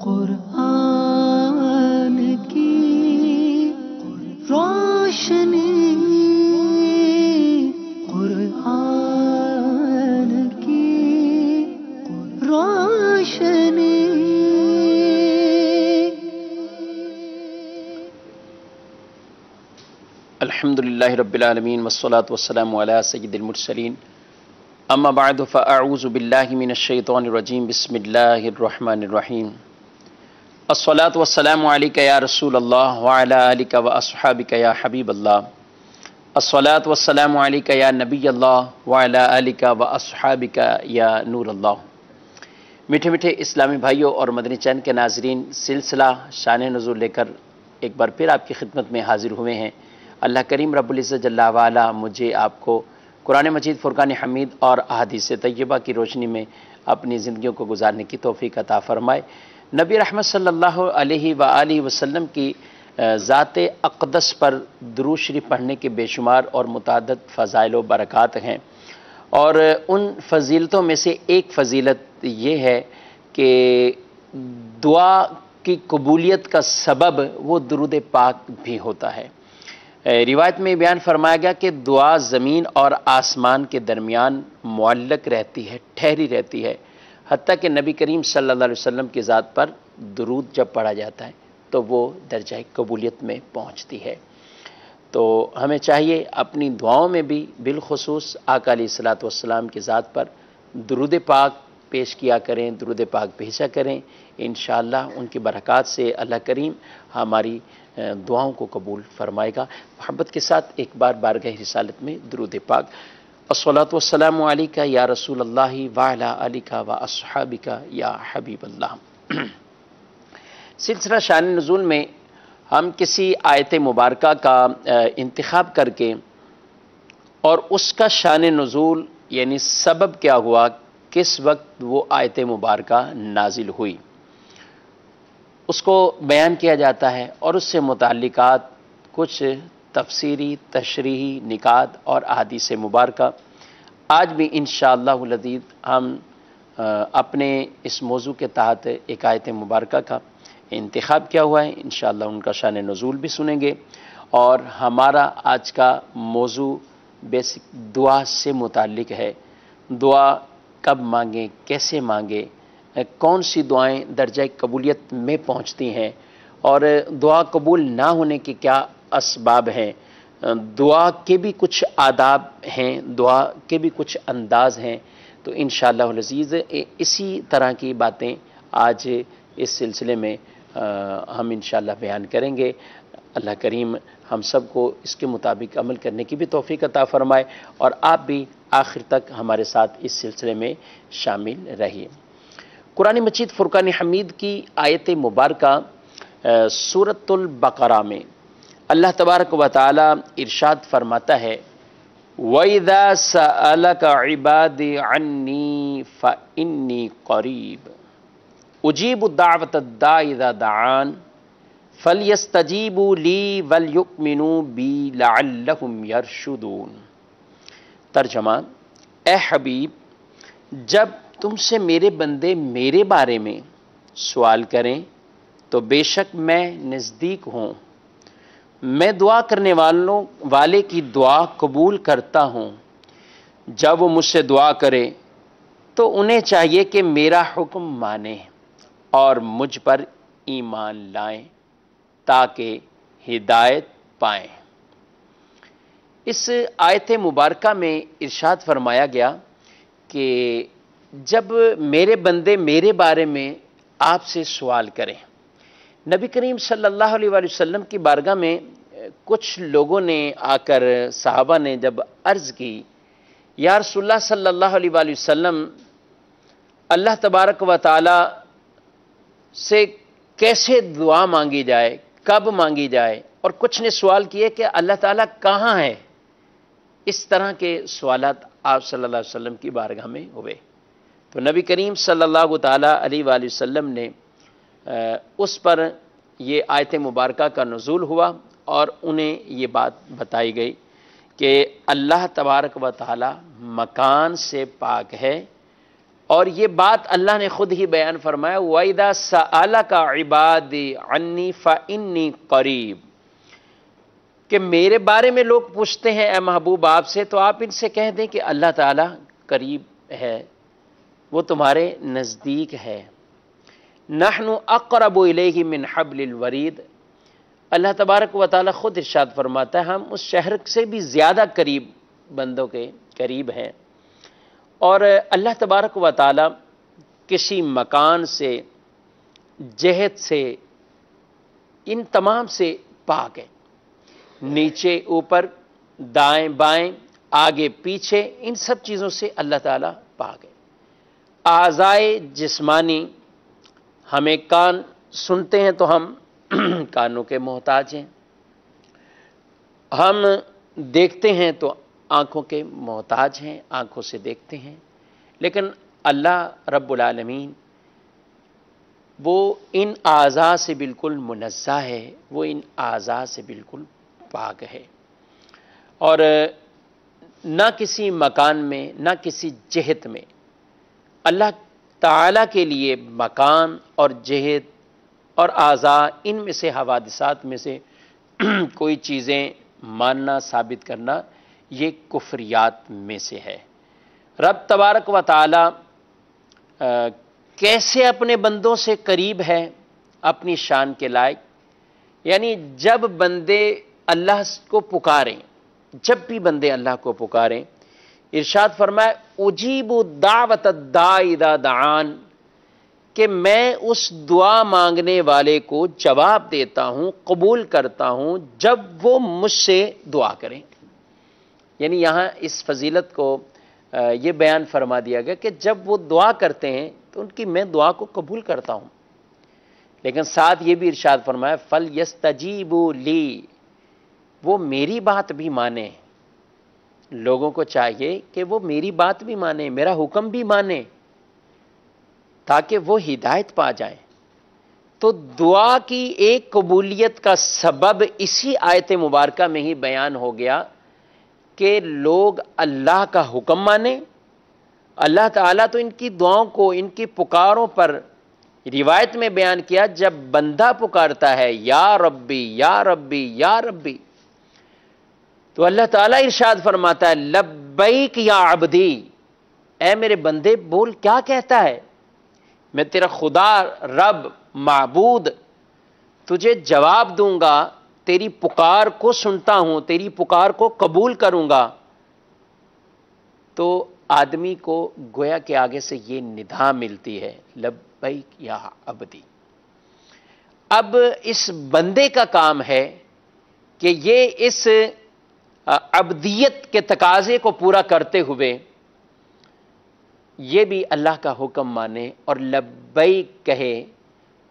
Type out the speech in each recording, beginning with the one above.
قرآن کی روشنی، قرآن کی روشنی۔ الحمدللہ رب العالمین والصلاة والسلام علی سید المرسلین، اما بعد فاعوذ باللہ من الشیطان الرجیم، بسم اللہ الرحمن الرحیم۔ الصلاة والسلام علیک یا رسول اللہ وعلی آلک واصحابک یا حبیب اللہ۔ الصلاة والسلام علیک یا نبی اللہ وعلی آلک واصحابک یا نور اللہ۔ میٹھے میٹھے اسلامی بھائیوں اور مدنی چینل کے ناظرین، سلسلہ شان نزول لے کر ایک بار پھر آپ کی خدمت میں حاضر ہوئے ہیں۔ اللہ کریم رب العزت جل وعلا مجھے آپ کو قرآن مجید، فرقان حمید اور احادیث طیبہ کی روشنی میں اپنی زندگیوں کو گزارنے کی توفیق عطا فرمائے۔ نبی رحمت صلی اللہ علیہ وآلہ وسلم کی ذات اقدس پر درود شریف پڑھنے کے بے شمار اور متعدد فضائل و برکات ہیں، اور ان فضیلتوں میں سے ایک فضیلت یہ ہے کہ دعا کی قبولیت کا سبب وہ درود پاک بھی ہوتا ہے۔ روایت میں بیان فرمایا گیا کہ دعا زمین اور آسمان کے درمیان معلق رہتی ہے، ٹھہری رہتی ہے، حتیٰ کہ نبی کریم صلی اللہ علیہ وسلم کی ذات پر درود جب پڑھا جاتا ہے تو وہ درجہ قبولیت میں پہنچتی ہے۔ تو ہمیں چاہیے اپنی دعاؤں میں بھی بالخصوص آقا علیہ الصلوۃ والسلام کی ذات پر درود پاک پیش کیا کریں، درود پاک بھیجا کریں۔ انشاءاللہ ان کی برکات سے اللہ کریم ہماری دعاؤں کو قبول فرمائے گا۔ محبت کے ساتھ ایک بار بارگاہ رسالت میں درود پاک۔ الصلاۃ والسلام علیک یا رسول اللہ وعلی آلک واصحابک یا حبیب اللہ۔ سلسلہ شان نزول میں ہم کسی آیت مبارکہ کا انتخاب کر کے اور اس کا شان نزول یعنی سبب کیا ہوا، کس وقت وہ آیت مبارکہ نازل ہوئی، اس کو بیان کیا جاتا ہے، اور اس سے متعلقات کچھ تفسیری، تشریحی نکات اور احادیث مبارکہ آج بھی انشاءاللہ العزیز ہم اپنے اس موضوع کے تحت ایک آیت مبارکہ کا انتخاب کیا ہوا ہے۔ انشاءاللہ ان کا شان نزول بھی سنیں گے، اور ہمارا آج کا موضوع بیسک دعا سے متعلق ہے۔ دعا کب مانگیں، کیسے مانگیں، کون سی دعائیں درجہ قبولیت میں پہنچتی ہیں، اور دعا قبول نہ ہونے کے کیا اسباب ہیں، دعا کے بھی کچھ آداب ہیں، دعا کے بھی کچھ انداز ہیں۔ تو انشاءاللہ العزیز اسی طرح کی باتیں آج اس سلسلے میں ہم انشاءاللہ بیان کریں گے۔ اللہ کریم ہم سب کو اس کے مطابق عمل کرنے کی بھی توفیق عطا فرمائے، اور آپ بھی آخر تک ہمارے ساتھ اس سلسلے میں شامل رہیے۔ قرآن مجید فرقان حمید کی آیت مبارکہ سورۃ البقرہ میں اللہ تبارک و تعالی ارشاد فرماتا ہے، وَإِذَا سَأَلَكَ عِبَادِي عَنِّي فَإِنِّي قَرِيبٌ أُجِيبُ دَعْوَةَ الدَّاعِ إِذَا دَعَانِ فَلْيَسْتَجِيبُوا لِي وَلْيُؤْمِنُوا بِي لَعَلَّهُمْ يَرْشُدُونَ۔ ترجمہ: اے حبیب، جب تم سے میرے بندے میرے بارے میں سوال کریں تو بے شک میں نزدیک ہوں، میں دعا کرنے والے کی دعا قبول کرتا ہوں۔ جب وہ مجھ سے دعا کرے تو انہیں چاہیے کہ میرا حکم مانیں اور مجھ پر ایمان لائیں تاکہ ہدایت پائیں۔ اس آیت مبارکہ میں ارشاد فرمایا گیا کہ جب میرے بندے میرے بارے میں آپ سے سوال کریں، نبی کریم صلی اللہ علیہ وآلہ وسلم کی بارگاہ میں کچھ لوگوں نے آ کر صحابہ نے جب عرض کی، یا رسول اللہ صلی اللہ علیہ وآلہ وسلم، اللہ تبارک و تعالی سے کیسے دعا مانگی جائے، کب مانگی جائے، اور کچھ نے سوال کیے کہ اللہ تعالیٰ کہاں ہے۔ اس طرح کے سوالات آپ صلی اللہ علیہ وسلم کی بارگاہ میں ہوئے، تو نبی کریم صلی اللہ تعالیٰ علیہ وآلہ وسلم نے اس پر یہ آیت مبارکہ کا نزول ہوا، اور انہیں یہ بات بتائی گئی کہ اللہ تبارک و تعالی مکان سے پاک ہے، اور یہ بات اللہ نے خود ہی بیان فرمایا وَإِذَا سَأَلَكَ عِبَادِي عَنِّي فَإِنِّي قَرِيب، کہ میرے بارے میں لوگ پوچھتے ہیں اے محبوب آپ سے، تو آپ ان سے کہہ دیں کہ اللہ تعالیٰ قریب ہے، وہ تمہارے نزدیک ہے۔ نحن اقرب الیہ من حبل الورید، اللہ تبارک و تعالیٰ خود ارشاد فرماتا ہے ہم اس شہر سے بھی زیادہ قریب بندوں کے قریب ہیں۔ اور اللہ تبارک و تعالیٰ کسی مکان سے، جہت سے، ان تمام سے پاک ہے، نیچے اوپر، دائیں بائیں، آگے پیچھے، ان سب چیزوں سے اللہ تعالیٰ پاک ہے۔ اعضائے جسمانی، ہمیں کان سنتے ہیں تو ہم کانوں کے محتاج ہیں، ہم دیکھتے ہیں تو آنکھوں کے محتاج ہیں، آنکھوں سے دیکھتے ہیں، لیکن اللہ رب العالمین وہ ان اعضاء سے بالکل منزہ ہے، وہ ان اعضاء سے بالکل پاک ہے، اور نہ کسی مکان میں نہ کسی جہت میں اللہ تعالیٰ کے لیے مکان اور جہت اور اعضاء ان میں سے حوادثات میں سے کوئی چیزیں ماننا، ثابت کرنا، یہ کفریات میں سے ہے۔ رب تبارک و تعالی کیسے اپنے بندوں سے قریب ہے اپنی شان کے لائق، یعنی جب بندے اللہ کو پکاریں، جب بھی بندے اللہ کو پکاریں، ارشاد فرمائے اجیب دعوت الداعی اذا دعان، کہ میں اس دعا مانگنے والے کو جواب دیتا ہوں، قبول کرتا ہوں جب وہ مجھ سے دعا کریں۔ یعنی یہاں اس فضیلت کو یہ بیان فرما دیا گیا کہ جب وہ دعا کرتے ہیں تو ان کی میں دعا کو قبول کرتا ہوں، لیکن ساتھ یہ بھی ارشاد فرمایا فَلْيَسْتَجِيبُوا لِي، وہ میری بات بھی مانیں، لوگوں کو چاہیے کہ وہ میری بات بھی مانیں، میرا حکم بھی مانیں، تاکہ وہ ہدایت پا جائیں۔ تو دعا کی ایک قبولیت کا سبب اسی آیت مبارکہ میں ہی بیان ہو گیا کہ لوگ اللہ کا حکم مانیں۔ اللہ تعالیٰ تو ان کی دعاؤں کو، ان کی پکاروں پر روایت میں بیان کیا، جب بندہ پکارتا ہے یا ربی یا ربی یا ربی، تو اللہ تعالیٰ ارشاد فرماتا ہے لبیک یا عبدی، اے میرے بندے بول کیا کہتا ہے، میں تیرا خدا، رب، معبود، تجھے جواب دوں گا، تیری پکار کو سنتا ہوں، تیری پکار کو قبول کروں گا۔ تو آدمی کو گویا کہ آگے سے یہ ندا ملتی ہے لبیک یا عبدی۔ اب اس بندے کا کام ہے کہ یہ اس عبدیت کے تقاضے کو پورا کرتے ہوئے یہ بھی اللہ کا حکم مانے اور لبیک کہے،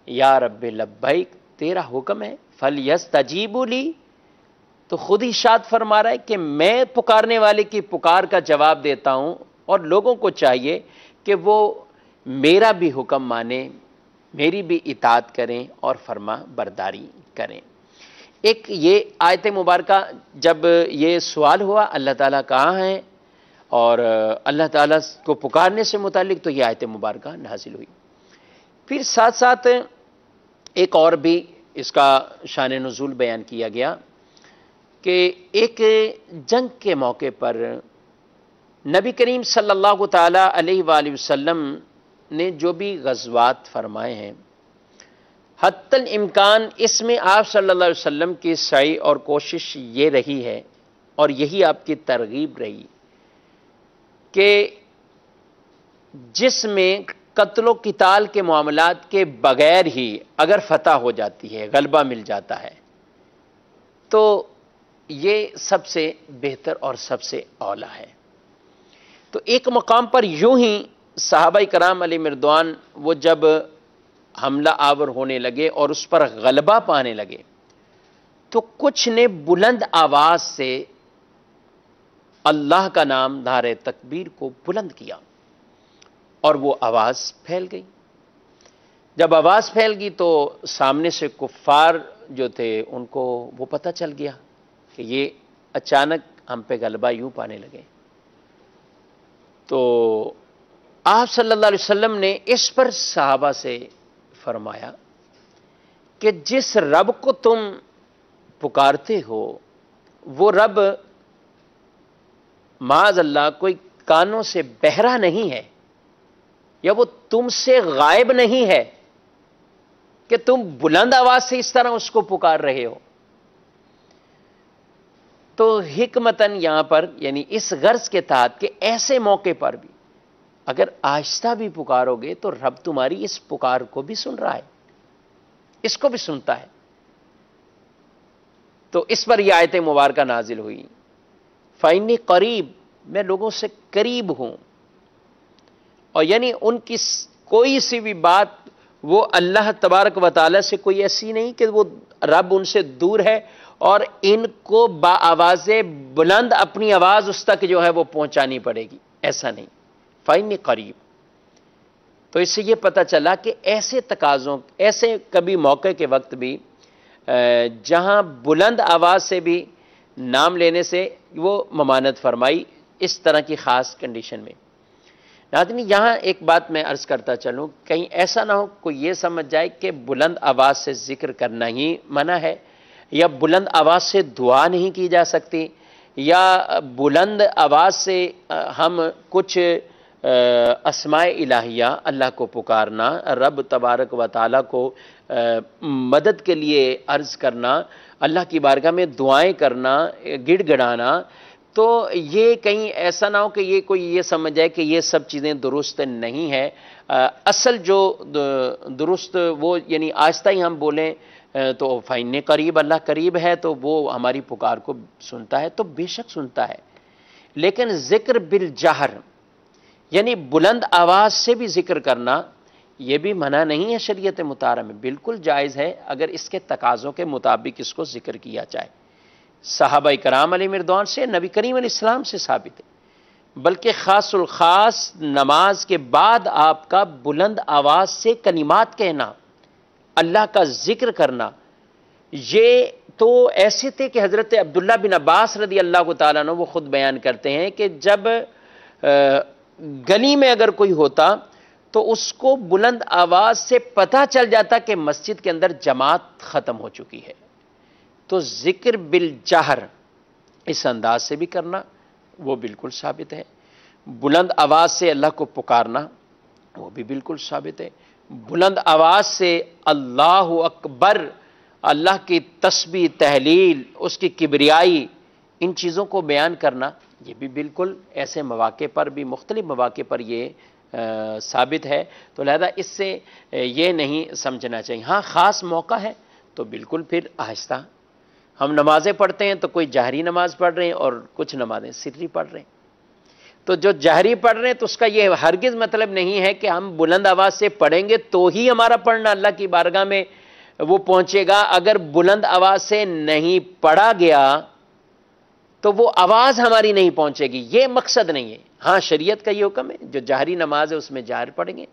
یا رب لبیک، تیرا حکم ہے، فَلْيَسْتَجِيبُوا لِي، تو خود ارشاد فرما رہا ہے کہ میں پکارنے والے کی پکار کا جواب دیتا ہوں، اور لوگوں کو چاہیے کہ وہ میرا بھی حکم مانیں، میری بھی اطاعت کریں اور فرما برداری کریں۔ ایک یہ آیت مبارکہ جب یہ سوال ہوا اللہ تعالیٰ کہاں ہیں اور اللہ تعالیٰ کو پکارنے سے متعلق، تو یہ آیت مبارکہ نازل ہوئی۔ پھر ساتھ ساتھ ایک اور بھی اس کا شان نزول بیان کیا گیا کہ ایک جنگ کے موقع پر نبی کریم صلی اللہ تعالیٰ علیہ وآلہ وسلم نے جو بھی غزوات فرمائے ہیں، حتی الامکان اس میں آپ صلی اللہ علیہ وسلم کی سعی اور کوشش یہ رہی ہے، اور یہی آپ کی ترغیب رہی، کہ جس میں قتل و قتال کے معاملات کے بغیر ہی اگر فتح ہو جاتی ہے، غلبہ مل جاتا ہے، تو یہ سب سے بہتر اور سب سے اولیٰ ہے۔ تو ایک مقام پر یوں ہی صحابہ کرام علیہ مردوان وہ جب حملہ آور ہونے لگے اور اس پر غلبہ پانے لگے، تو کچھ نے بلند آواز سے اللہ کا نام نعرہ تکبیر کو بلند کیا، اور وہ آواز پھیل گئی۔ جب آواز پھیل گئی تو سامنے سے کفار جو تھے ان کو وہ پتہ چل گیا کہ یہ اچانک ہم پہ غلبہ یوں پانے لگے۔ تو آپ صلی اللہ علیہ وسلم نے اس پر صحابہ سے فرمایا کہ جس رب کو تم پکارتے ہو وہ رب معاذ اللہ کوئی کانوں سے بہرا نہیں ہے، یا وہ تم سے غائب نہیں ہے کہ تم بلند آواز سے اس طرح اس کو پکار رہے ہو۔ تو حکمتاً یہاں پر یعنی اس غرض کے تحت کہ ایسے موقع پر بھی اگر آہستہ بھی پکارو گے تو رب تمہاری اس پکار کو بھی سن رہا ہے، اس کو بھی سنتا ہے۔ تو اس پر یہ آیت مبارکہ نازل ہوئی، فَإِنِّي قریب، میں لوگوں سے قریب ہوں، اور یعنی ان کی کوئی سی بھی بات وہ اللہ تبارک و تعالی سے کوئی ایسی نہیں کہ وہ رب ان سے دور ہے اور ان کو با آواز بلند اپنی آواز اس تک جو ہے وہ پہنچانی پڑے گی، ایسا نہیں۔ فَإِنِّي قریب، تو اس سے یہ پتہ چلا کہ ایسے تقاضوں، ایسے کبھی موقع کے وقت بھی جہاں بلند آواز سے بھی نام لینے سے وہ ممانعت فرمائی، اس طرح کی خاص کنڈیشن میں۔ ناظرین یہاں ایک بات میں عرض کرتا چلوں، کہیں ایسا نہ ہو کوئی یہ سمجھ جائے کہ بلند آواز سے ذکر کرنا ہی منع ہے، یا بلند آواز سے دعا نہیں کی جا سکتی، یا بلند آواز سے ہم کچھ اسماء الہیہ اللہ کو پکارنا، رب تبارک و تعالیٰ کو مدد کے لیے عرض کرنا، اللہ کی بارگاہ میں دعائیں کرنا، گڑ گڑانا، تو یہ کہیں ایسا نہ ہو کہ یہ کوئی یہ سمجھ جائے کہ یہ سب چیزیں درست نہیں ہے۔ اصل جو درست وہ یعنی آہستہ ہی ہم بولیں تو فَإِنِّي قریب، اللہ قریب ہے تو وہ ہماری پکار کو سنتا ہے، تو بے شک سنتا ہے، لیکن ذکر بالجہر یعنی بلند آواز سے بھی ذکر کرنا یہ بھی منع نہیں ہے شریعت مطہرہ میں، بالکل جائز ہے اگر اس کے تقاضوں کے مطابق اس کو ذکر کیا جائے۔ صحابہ کرام علیہ رضوان سے، نبی کریم علیہ السلام سے ثابت ہے، بلکہ خاص الخاص نماز کے بعد آپ کا بلند آواز سے کلمات کہنا، اللہ کا ذکر کرنا، یہ تو ایسے تھے کہ حضرت عبداللہ بن عباس رضی اللہ تعالیٰ عنہ وہ خود بیان کرتے ہیں کہ جب گلی میں اگر کوئی ہوتا تو اس کو بلند آواز سے پتہ چل جاتا کہ مسجد کے اندر جماعت ختم ہو چکی ہے۔ تو ذکر بالجہر اس انداز سے بھی کرنا وہ بالکل ثابت ہے، بلند آواز سے اللہ کو پکارنا وہ بھی بالکل ثابت ہے، بلند آواز سے اللہ اکبر، اللہ کی تسبیح، تہلیل، اس کی کبریائی، ان چیزوں کو بیان کرنا یہ بھی بالکل ایسے مواقع پر بھی، مختلف مواقع پر یہ ثابت ہے۔ تو لہذا اس سے یہ نہیں سمجھنا چاہیے، ہاں خاص موقع ہے تو بالکل پھر آہستہ۔ ہم نمازیں پڑھتے ہیں تو کوئی جہری نماز پڑھ رہے ہیں اور کچھ نمازیں سری پڑھ رہے ہیں، تو جو جہری پڑھ رہے ہیں تو اس کا یہ ہرگز مطلب نہیں ہے کہ ہم بلند آواز سے پڑھیں گے تو ہی ہمارا پڑھنا اللہ کی بارگاہ میں وہ پہنچے گا۔ اگر بلند آواز سے نہیں پڑھا گیا تو وہ آواز ہماری نہیں پہنچے گی، یہ مقصد نہیں ہے۔ ہاں شریعت کا یہ حکم ہے، جو جہری نماز ہے اس میں جہر پڑھیں گے،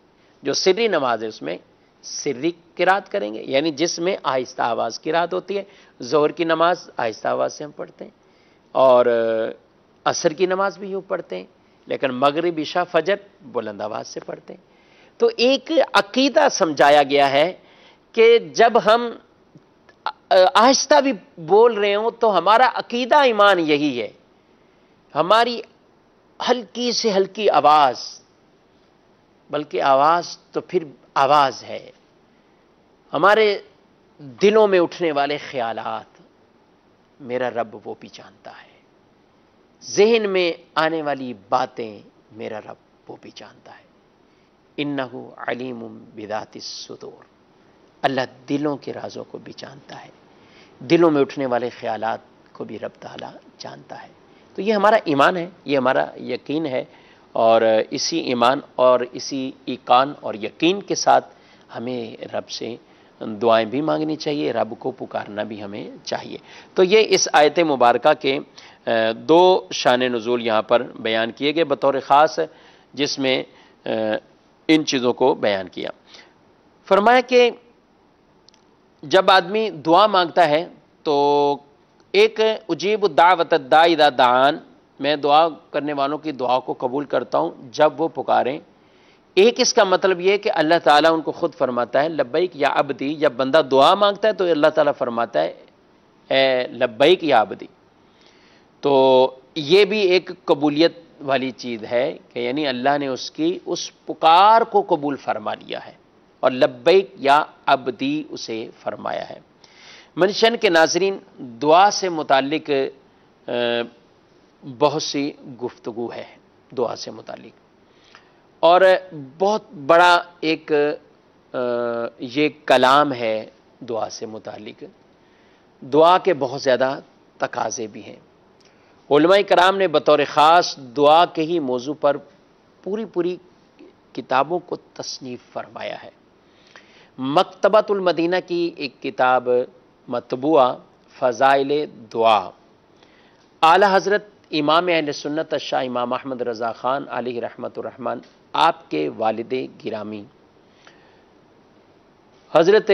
جو سری نماز ہے اس میں سری قرات کریں گے، یعنی جس میں آہستہ آواز قرات ہوتی ہے۔ ظہر کی نماز آہستہ آواز سے ہم پڑھتے ہیں، اور عصر کی نماز بھی یوں پڑھتے ہیں، لیکن مغرب، عشاء، فجر بلند آواز سے پڑھتے ہیں۔ تو ایک عقیدہ سمجھایا گیا ہے کہ جب ہم آہستہ بھی بول رہے ہوں تو ہمارا عقیدہ ایمان یہی ہے، ہماری ہلکی سے ہلکی آواز، بلکہ آواز تو پھر آواز ہے، ہمارے دلوں میں اٹھنے والے خیالات میرا رب وہ بھی جانتا ہے، ذہن میں آنے والی باتیں میرا رب وہ بھی جانتا ہے۔ انہ علیم بذات الصدور، اللہ دلوں کے رازوں کو بھی جانتا ہے، دلوں میں اٹھنے والے خیالات کو بھی رب تعالیٰ جانتا ہے۔ تو یہ ہمارا ایمان ہے، یہ ہمارا یقین ہے، اور اسی ایمان اور اسی ایقان اور یقین کے ساتھ ہمیں رب سے دعائیں بھی مانگنی چاہیے، رب کو پکارنا بھی ہمیں چاہیے۔ تو یہ اس آیت مبارکہ کے دو شان نزول یہاں پر بیان کیے گئے بطور خاص، جس میں ان چیزوں کو بیان کیا۔ فرمایا کہ جب آدمی دعا مانگتا ہے تو ایک اجیب الدعوۃ الداعی اذا دعان، میں دعا کرنے والوں کی دعا کو قبول کرتا ہوں جب وہ پکاریں، ایک اس کا مطلب یہ ہے کہ اللہ تعالیٰ ان کو خود فرماتا ہے لبیک یا عبدی، جب بندہ دعا مانگتا ہے تو اللہ تعالیٰ فرماتا ہے اے لبیک یا عبدی. تو یہ بھی ایک قبولیت والی چیز ہے کہ یعنی اللہ نے اس کی اس پکار کو قبول فرما لیا ہے اور لبیک یا عبدی اسے فرمایا ہے. منشن کے ناظرین، دعا سے متعلق بہت سی گفتگو ہے دعا سے متعلق، اور بہت بڑا ایک یہ کلام ہے دعا سے متعلق. دعا کے بہت زیادہ تقاضے بھی ہیں. علماء کرام نے بطور خاص دعا کے ہی موضوع پر پوری کتابوں کو تصنیف فرمایا ہے. مکتبۃ المدینہ کی ایک کتاب مطبوعہ فضائل دعا، اعلیٰ حضرت امام اہل سنت شاہ امام احمد رضا خان علیہ رحمت الرحمن، آپ کے والد گرامی حضرت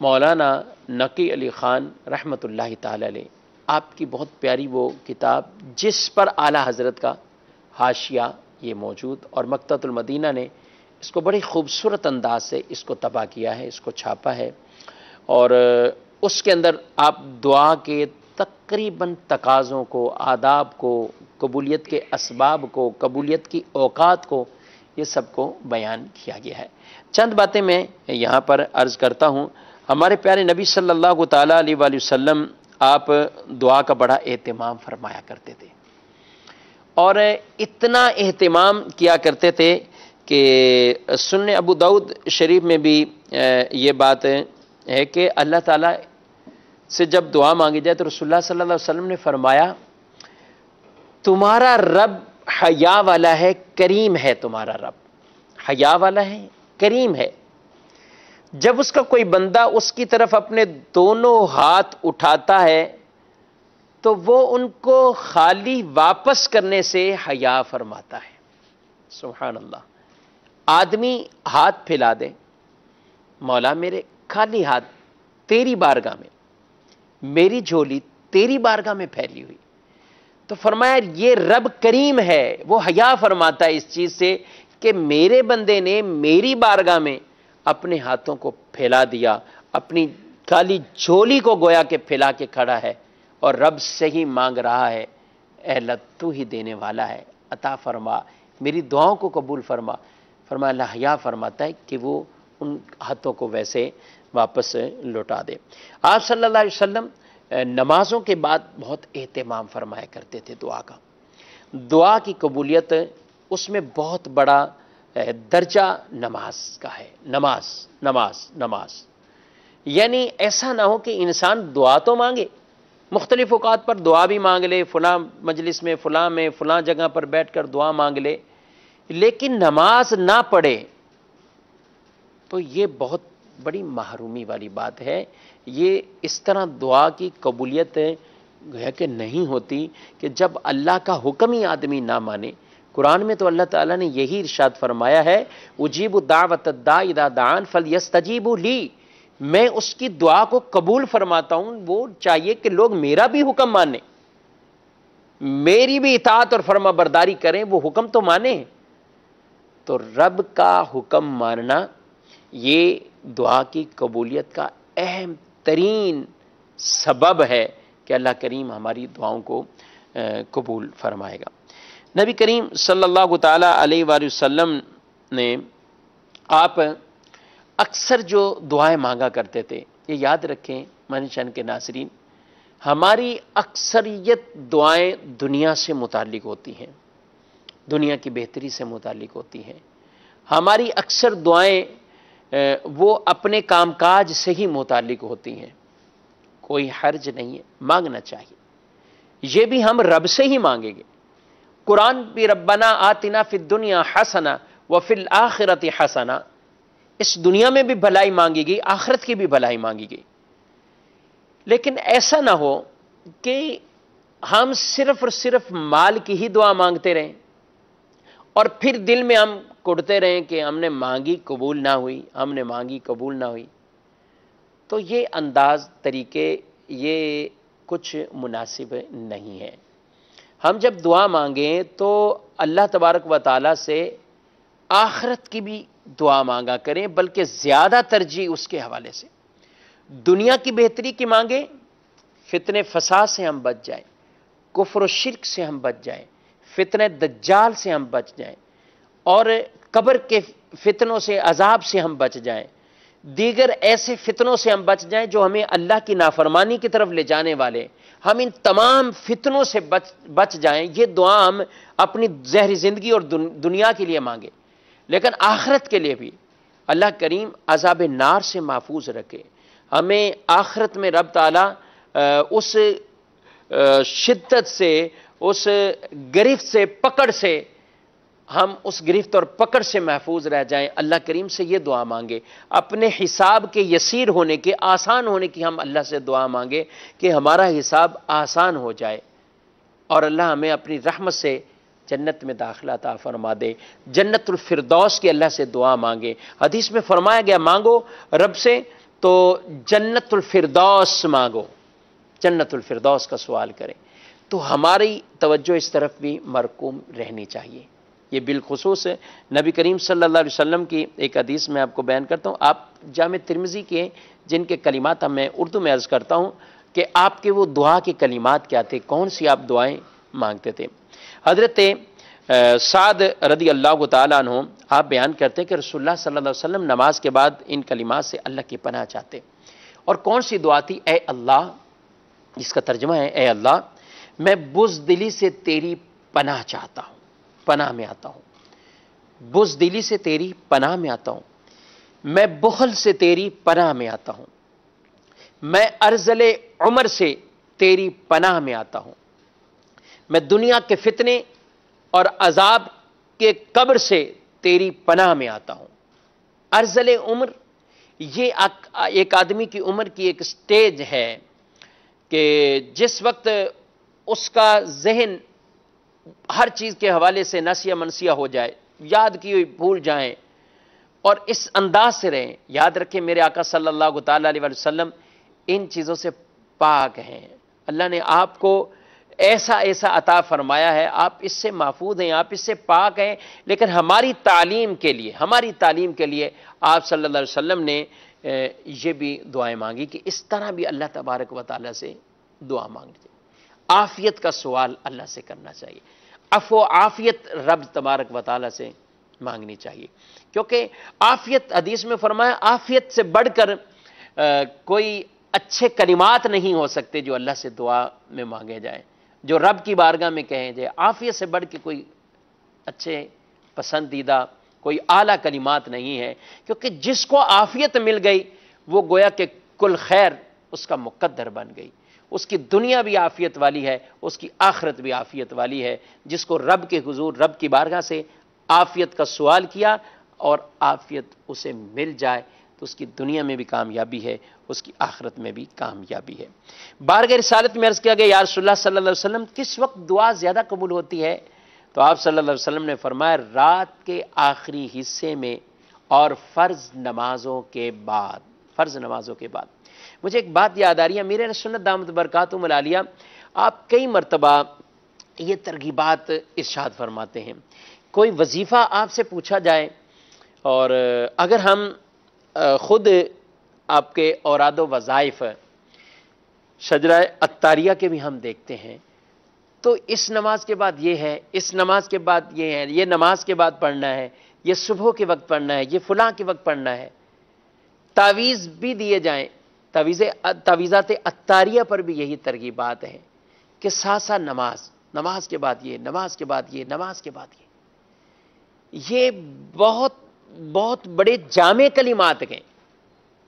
مولانا نقی علی خان رحمت اللہ تعالی علیہ، آپ کی بہت پیاری وہ کتاب جس پر اعلیٰ حضرت کا حاشیہ یہ موجود، اور مکتبۃ المدینہ نے اس کو بڑی خوبصورت انداز سے اس کو طبع کیا ہے، اس کو چھاپا ہے، اور اس کے اندر آپ دعا کے تقریباً تقاضوں کو، آداب کو، قبولیت کے اسباب کو، قبولیت کی اوقات کو، یہ سب کو بیان کیا گیا ہے. چند باتیں میں یہاں پر عرض کرتا ہوں. ہمارے پیارے نبی صلی اللہ تعالیٰ علیہ وآلہ وسلم آپ دعا کا بڑا اہتمام فرمایا کرتے تھے، اور اتنا اہتمام کیا کرتے تھے کہ سنن ابو داؤد شریف میں بھی یہ بات ہے کہ اللہ تعالیٰ سے جب دعا مانگی جائے تو رسول اللہ صلی اللہ علیہ وسلم نے فرمایا تمہارا رب حیا والا ہے، کریم ہے. تمہارا رب حیا والا ہے، کریم ہے. جب اس کا کوئی بندہ اس کی طرف اپنے دونوں ہاتھ اٹھاتا ہے تو وہ ان کو خالی واپس کرنے سے حیا فرماتا ہے. سبحان اللہ. آدمی ہاتھ پھیلا دے، مولا میرے خالی ہاتھ تیری بارگاہ میں، میری جھولی تیری بارگاہ میں پھیلی ہوئی، تو فرمایا یہ رب کریم ہے، وہ حیا فرماتا ہے اس چیز سے کہ میرے بندے نے میری بارگاہ میں اپنے ہاتھوں کو پھیلا دیا، اپنی خالی جھولی کو گویا کہ پھیلا کے کھڑا ہے اور رب سے ہی مانگ رہا ہے اے اللہ تو ہی دینے والا ہے، عطا فرما، میری دعاؤں کو قبول فرما. فرمایا اللہ حیا فرماتا ہے کہ وہ ان ہاتھوں کو ویسے واپس لوٹا دے. آپ صلی اللہ علیہ وسلم نمازوں کے بعد بہت اہتمام فرمایا کرتے تھے دعا کا. دعا کی قبولیت اس میں بہت بڑا درجہ نماز کا ہے. نماز نماز نماز، یعنی ایسا نہ ہو کہ انسان دعا تو مانگے، مختلف اوقات پر دعا بھی مانگ لے، فلاں مجلس میں فلاں جگہ پر بیٹھ کر دعا مانگ لے، لیکن نماز نہ پڑھے تو یہ بہت بڑی محرومی والی بات ہے. یہ اس طرح دعا کی قبولیت ہے کہ نہیں ہوتی کہ جب اللہ کا حکم ہی آدمی نہ مانے. قرآن میں تو اللہ تعالیٰ نے یہی ارشاد فرمایا ہے اجیب دعوت الداع اذا دعان فلیستجیبوا لی، میں اس کی دعا کو قبول فرماتا ہوں. وہ چاہیے کہ لوگ میرا بھی حکم مانیں، میری بھی اطاعت اور فرما برداری کریں، وہ حکم تو مانیں. تو رب کا حکم ماننا یہ دعا کی قبولیت کا اہم ترین سبب ہے کہ اللہ کریم ہماری دعاؤں کو قبول فرمائے گا. نبی کریم صلی اللہ تعالی علیہ وآلہ وسلم نے آپ اکثر جو دعائیں مانگا کرتے تھے، یہ یاد رکھیں منشن کے ناظرین، ہماری اکثریت دعائیں دنیا سے متعلق ہوتی ہیں، دنیا کی بہتری سے متعلق ہوتی ہیں. ہماری اکثر دعائیں وہ اپنے کام کاج سے ہی متعلق ہوتی ہیں. کوئی حرج نہیں ہے، مانگنا چاہیے. یہ بھی ہم رب سے ہی مانگیں گے. قرآن بھی ربنا آتنا فی الدنیا حسنہ وفی الآخرۃ حسنہ، اس دنیا میں بھی بھلائی مانگی گئی، آخرت کی بھی بھلائی مانگی گئی. لیکن ایسا نہ ہو کہ ہم صرف اور صرف مال کی ہی دعا مانگتے رہیں اور پھر دل میں ہم کڑتے رہیں کہ ہم نے مانگی قبول نہ ہوئی، ہم نے مانگی قبول نہ ہوئی. تو یہ انداز طریقے یہ کچھ مناسب نہیں ہے. ہم جب دعا مانگیں تو اللہ تبارک و تعالیٰ سے آخرت کی بھی دعا مانگا کریں، بلکہ زیادہ ترجیح اس کے حوالے سے دنیا کی بہتری کی مانگیں، فتنے فساد سے ہم بچ جائیں، کفر و شرک سے ہم بچ جائیں، فتنہ دجال سے ہم بچ جائیں، اور قبر کے فتنوں سے، عذاب سے ہم بچ جائیں، دیگر ایسے فتنوں سے ہم بچ جائیں جو ہمیں اللہ کی نافرمانی کی طرف لے جانے والے، ہم ان تمام فتنوں سے بچ جائیں۔ یہ دعا ہم اپنی ظاہری زندگی اور دنیا کے لیے مانگیں، لیکن آخرت کے لیے بھی اللہ کریم عذاب نار سے محفوظ رکھے، ہمیں آخرت میں رب تعالیٰ اس شدت سے، اس گرفت سے، پکڑ سے، ہم اس گرفت اور پکڑ سے محفوظ رہ جائیں۔ اللہ کریم سے یہ دعا مانگے، اپنے حساب کے یسیر ہونے کے، آسان ہونے کی ہم اللہ سے دعا مانگے کہ ہمارا حساب آسان ہو جائے، اور اللہ ہمیں اپنی رحمت سے جنت میں داخلہ عطا فرما دے۔ جنت الفردوس کی اللہ سے دعا مانگے، حدیث میں فرمایا گیا مانگو رب سے تو جنت الفردوس مانگو، جنت الفردوس کا سوال کریں۔ تو ہماری توجہ اس طرف بھی مرکوم رہنی چاہیے۔ یہ بالخصوص نبی کریم صلی اللہ علیہ وسلم کی ایک حدیث میں آپ کو بیان کرتا ہوں، آپ جامع ترمذی کے جن کے کلمات میں اردو میں عرض کرتا ہوں کہ آپ کے وہ دعا کے کلمات کیا تھے، کون سی آپ دعائیں مانگتے تھے۔ حضرت سعد رضی اللہ تعالیٰ عنہ آپ بیان کرتے ہیں کہ رسول اللہ صلی اللہ علیہ وسلم نماز کے بعد ان کلمات سے اللہ کی پناہ چاہتے، اور کون سی دعا تھی؟ اے اللہ، جس کا ترجمہ ہے اے اللہ میں بزدلی سے تیری پناہ چاہتا ہوں، پناہ میں آتا ہوں، بزدلی سے تیری پناہ میں آتا ہوں، میں بخل سے تیری پناہ میں آتا ہوں، میں ارذل عمر سے تیری پناہ میں آتا ہوں، میں دنیا کے فتنے اور عذاب کے قبر سے تیری پناہ میں آتا ہوں۔ ارذل عمر یہ ایک آدمی کی عمر کی ایک سٹیج ہے کہ جس وقت اس کا ذہن ہر چیز کے حوالے سے نسیہ منسیہ ہو جائے، یاد کی ہوئی بھول جائیں، اور اس انداز سے رہیں۔ یاد رکھیں میرے آقا صلی اللہ تعالیٰ علیہ وسلم ان چیزوں سے پاک ہیں، اللہ نے آپ کو ایسا عطا فرمایا ہے، آپ اس سے محفوظ ہیں، آپ اس سے پاک ہیں، لیکن ہماری تعلیم کے لیے آپ صلی اللہ علیہ وسلم نے یہ بھی دعائیں مانگی کہ اس طرح بھی اللہ تبارک و تعالیٰ سے دعا مانگنی چاہیے۔ عافیت کا سوال اللہ سے کرنا چاہیے، عفو و عافیت رب تبارک و تعالیٰ سے مانگنی چاہیے، کیونکہ عافیت، حدیث میں فرمایا عافیت سے بڑھ کر کوئی اچھے کلمات نہیں ہو سکتے جو اللہ سے دعا میں مانگے جائیں، جو رب کی بارگاہ میں کہیں جائے۔ عافیت سے بڑھ کے کوئی اچھے پسندیدہ کوئی اعلیٰ کلمات نہیں ہے، کیونکہ جس کو عافیت مل گئی وہ گویا کہ کل خیر اس کا مقدر بن گئی، اس کی دنیا بھی عافیت والی ہے، اس کی آخرت بھی عافیت والی ہے۔ جس کو رب کے حضور، رب کی بارگاہ سے عافیت کا سوال کیا اور عافیت اسے مل جائے تو اس کی دنیا میں بھی کامیابی ہے، اس کی آخرت میں بھی کامیابی ہے۔ بارگاہ رسالت میں عرض کیا گیا یا رسول اللہ صلی اللہ علیہ وسلم کس وقت دعا زیادہ قبول ہوتی ہے؟ تو آپ صلی اللہ علیہ وسلم نے فرمایا رات کے آخری حصے میں اور فرض نمازوں کے بعد، فرض نمازوں کے بعد۔ مجھے ایک بات یاد آ رہی ہے، امیر اہل سنت دامت برکاتہم العالیہ آپ کئی مرتبہ یہ ترغیبات ارشاد فرماتے ہیں۔ کوئی وظیفہ آپ سے پوچھا جائے، اور اگر ہم خود آپ کے اوراد و وظائف شجرہ عطاریہ کے بھی ہم دیکھتے ہیں تو اس نماز کے بعد یہ ہے، اس نماز کے بعد یہ ہے، یہ نماز کے بعد پڑھنا ہے، یہ صبح کے وقت پڑھنا ہے، یہ فلاں کے وقت پڑھنا ہے۔ تعویذ بھی دیے جائیں، تعویذات عطاریہ پر بھی یہی ترغیبات ہیں کہ ساتھ ساتھ نماز کے بعد یہ، نماز کے بعد یہ، نماز کے بعد یہ بہت بڑے جامع کلمات ہیں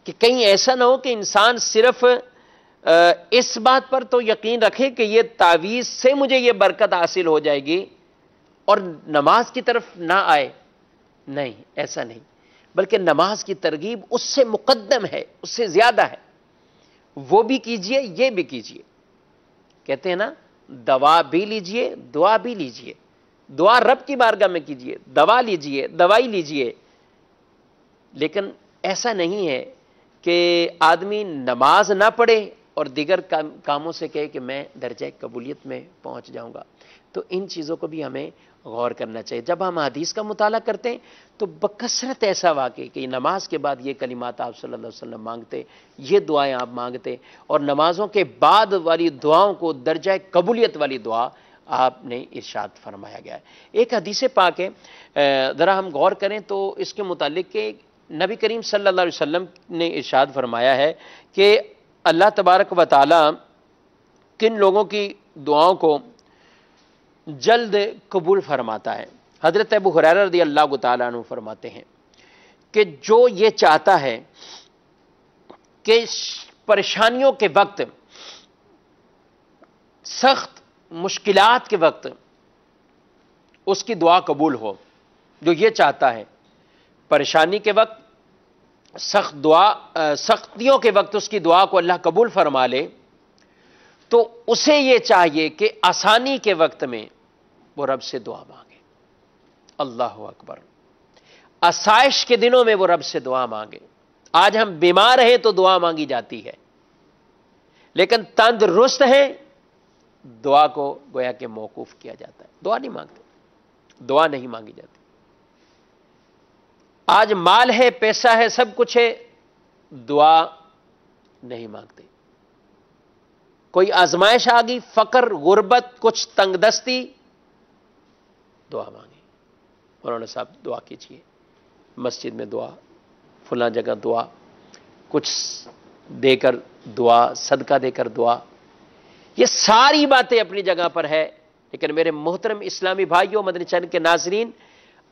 کہ کہیں ایسا نہ ہو کہ انسان صرف اس بات پر تو یقین رکھے کہ یہ تعویذ سے مجھے یہ برکت حاصل ہو جائے گی اور نماز کی طرف نہ آئے۔ نہیں، ایسا نہیں، بلکہ نماز کی ترغیب اس سے مقدم ہے، اس سے زیادہ ہے، وہ بھی کیجئے، یہ بھی کیجئے۔ کہتے ہیں نا دوا بھی لیجئے، دعا بھی لیجئے، دعا رب کی بارگاہ میں کیجئے، دوا لیجئے، دوائی لیجئے۔ لیکن ایسا نہیں ہے کہ آدمی نماز نہ پڑھے اور دیگر کاموں سے کہے کہ میں درجہ قبولیت میں پہنچ جاؤں گا، تو ان چیزوں کو بھی ہمیں غور کرنا چاہیے۔ جب ہم حدیث کا مطالعہ کرتے ہیں تو بکثرت ایسا واقع کہ نماز کے بعد یہ کلمات آپ صلی اللہ علیہ وسلم مانگتے، یہ دعائیں آپ مانگتے، اور نمازوں کے بعد والی دعاؤں کو درجہ قبولیت والی دعا آپ نے ارشاد فرمایا گیا ہے۔ ایک حدیث پاک ہے، ذرا ہم غور کریں تو اس کے متعلق کہ نبی کریم صلی اللہ علیہ وسلم نے ارشاد فرمایا ہے کہ اللہ تبارک و تعالی کن لوگوں کی دعاؤں کو جلد قبول فرماتا ہے۔ حضرت ابو ہریرہ رضی اللہ تعالیٰ عنہ فرماتے ہیں کہ جو یہ چاہتا ہے کہ پریشانیوں کے وقت، سخت مشکلات کے وقت اس کی دعا قبول ہو، جو یہ چاہتا ہے پریشانی کے وقت، سختیوں کے وقت اس کی دعا کو اللہ قبول فرما لے، تو اسے یہ چاہیے کہ آسانی کے وقت میں وہ رب سے دعا مانگے۔ اللہ اکبر! آسائش کے دنوں میں وہ رب سے دعا مانگے۔ آج ہم بیمار ہیں تو دعا مانگی جاتی ہے، لیکن تندرست ہیں دعا کو گویا کہ موقوف کیا جاتا ہے، دعا نہیں مانگتے، دعا نہیں مانگی جاتی۔ آج مال ہے، پیسہ ہے، سب کچھ ہے، دعا نہیں مانگتے۔ کوئی آزمائش آ گئی، فقر، غربت، کچھ تنگ دستی، دعا مانگے۔ مولانا صاحب دعا کیجئے، مسجد میں دعا، فلاں جگہ دعا، کچھ دے کر دعا، صدقہ دے کر دعا، یہ ساری باتیں اپنی جگہ پر ہے، لیکن میرے محترم اسلامی بھائیوں، مدنی چینل کے ناظرین،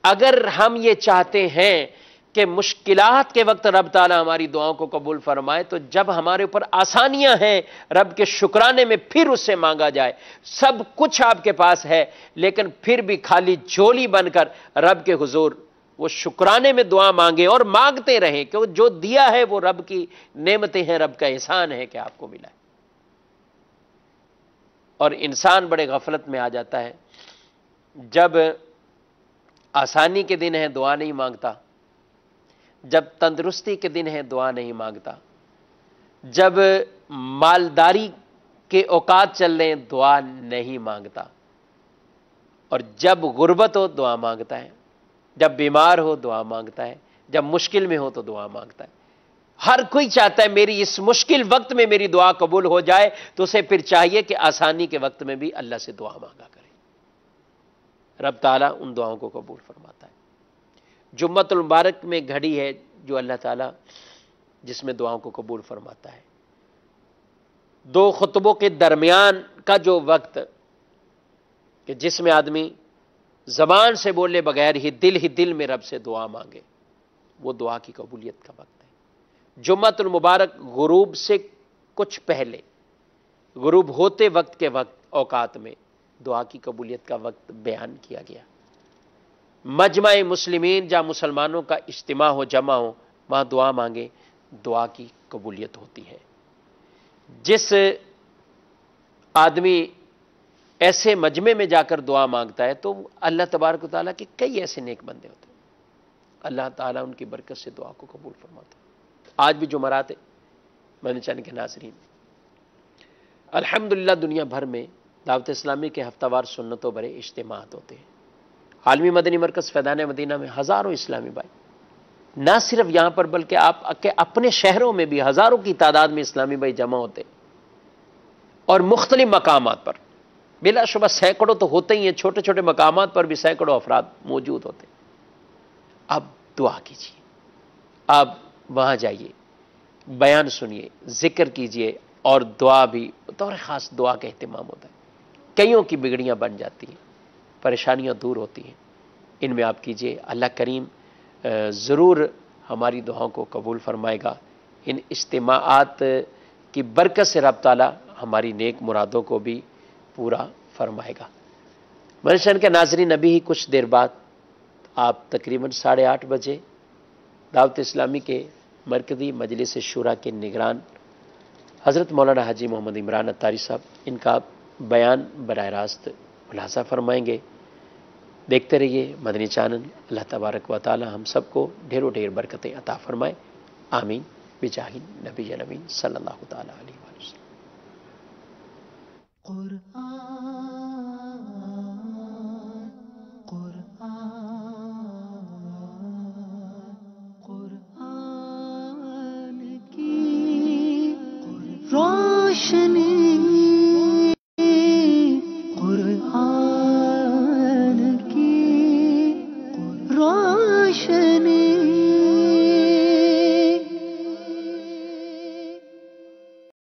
اگر ہم یہ چاہتے ہیں کہ مشکلات کے وقت رب تعالیٰ ہماری دعاؤں کو قبول فرمائے، تو جب ہمارے اوپر آسانیاں ہیں رب کے شکرانے میں پھر اس سے مانگا جائے۔ سب کچھ آپ کے پاس ہے، لیکن پھر بھی خالی جھولی بن کر رب کے حضور وہ شکرانے میں دعا مانگے اور مانگتے رہیں کہ جو دیا ہے وہ رب کی نعمتیں ہیں، رب کا احسان ہے کہ آپ کو ملا ہے۔ اور انسان بڑے غفلت میں آ جاتا ہے، جب آسانی کے دن ہے دعا نہیں مانگتا، جب تندرستی کے دن ہے دعا نہیں مانگتا، جب مالداری کے اوقات چل رہے ہیں دعا نہیں مانگتا، اور جب غربت ہو دعا مانگتا ہے، جب بیمار ہو دعا مانگتا ہے، جب مشکل میں ہو تو دعا مانگتا ہے۔ ہر کوئی چاہتا ہے میری اس مشکل وقت میں میری دعا قبول ہو جائے، تو اسے پھر چاہیے کہ آسانی کے وقت میں بھی اللہ سے دعا مانگا کرے۔ رب تعالیٰ ان دعاؤں کو قبول فرماتا ہے۔ جمعۃ المبارک میں گھڑی ہے جو اللہ تعالیٰ جس میں دعاؤں کو قبول فرماتا ہے۔ دو خطبوں کے درمیان کا جو وقت کہ جس میں آدمی زبان سے بولے بغیر ہی دل میں رب سے دعا مانگے، وہ دعا کی قبولیت کا وقت ہے۔ جمعۃ المبارک غروب سے کچھ پہلے، غروب ہوتے وقت کے اوقات میں دعا کی قبولیت کا وقت بیان کیا گیا۔ مجمع مسلمین جہاں مسلمانوں کا اجتماع ہو، جمع ہو، وہاں دعا مانگے، دعا کی قبولیت ہوتی ہے۔ جس آدمی ایسے مجمع میں جا کر دعا مانگتا ہے تو اللہ تبارک و تعالیٰ کے کئی ایسے نیک بندے ہوتے ہیں، اللہ تعالیٰ ان کی برکت سے دعا کو قبول فرماتا ہے۔ آج بھی جمعرات مدنی چینل کے ناظرین، الحمدللہ دنیا بھر میں دعوت اسلامی کے ہفتہ وار سنتوں بھرے اجتماعات ہوتے ہیں۔ عالمی مدنی مرکز فیضان مدینہ میں ہزاروں اسلامی بھائی، نہ صرف یہاں پر بلکہ آپ کے اپنے شہروں میں بھی ہزاروں کی تعداد میں اسلامی بھائی جمع ہوتے ہیں، اور مختلف مقامات پر بلا شبہ سینکڑوں تو ہوتے ہی ہیں، چھوٹے چھوٹے مقامات پر بھی سینکڑوں افراد موجود ہوتے ہیں۔ اب دعا کیجیے، آپ وہاں جائیے، بیان سنیے، ذکر کیجیے، اور دعا بھی بطور خاص دعا کا اہتمام ہوتا ہے۔ کئیوں کی بگڑیاں بن جاتی ہیں، پریشانیاں دور ہوتی ہیں، ان میں آپ کیجیے۔ اللہ کریم ضرور ہماری دعاؤں کو قبول فرمائے گا۔ ان اجتماعات کی برکت سے رب تعالیٰ ہماری نیک مرادوں کو بھی پورا فرمائے گا۔ مدنی کے ناظرین، ابھی ہی کچھ دیر بعد آپ تقریباً 8:30 بجے دعوت اسلامی کے مرکزی مجلس شورا کے نگران حضرت مولانا حاجی محمد عمران اتاری صاحب ان کا بیان براہ راست ملاحظہ فرمائیں گے۔ دیکھتے رہیے مدنی چینل۔ اللہ تبارک و تعالی ہم سب کو ڈھیروں ڈھیر برکتیں عطا فرمائے، آمین بجاہ نبی امین صلی اللہ تعالی علیہ وسلم۔ قرآن قرآن قرآن کی روشنی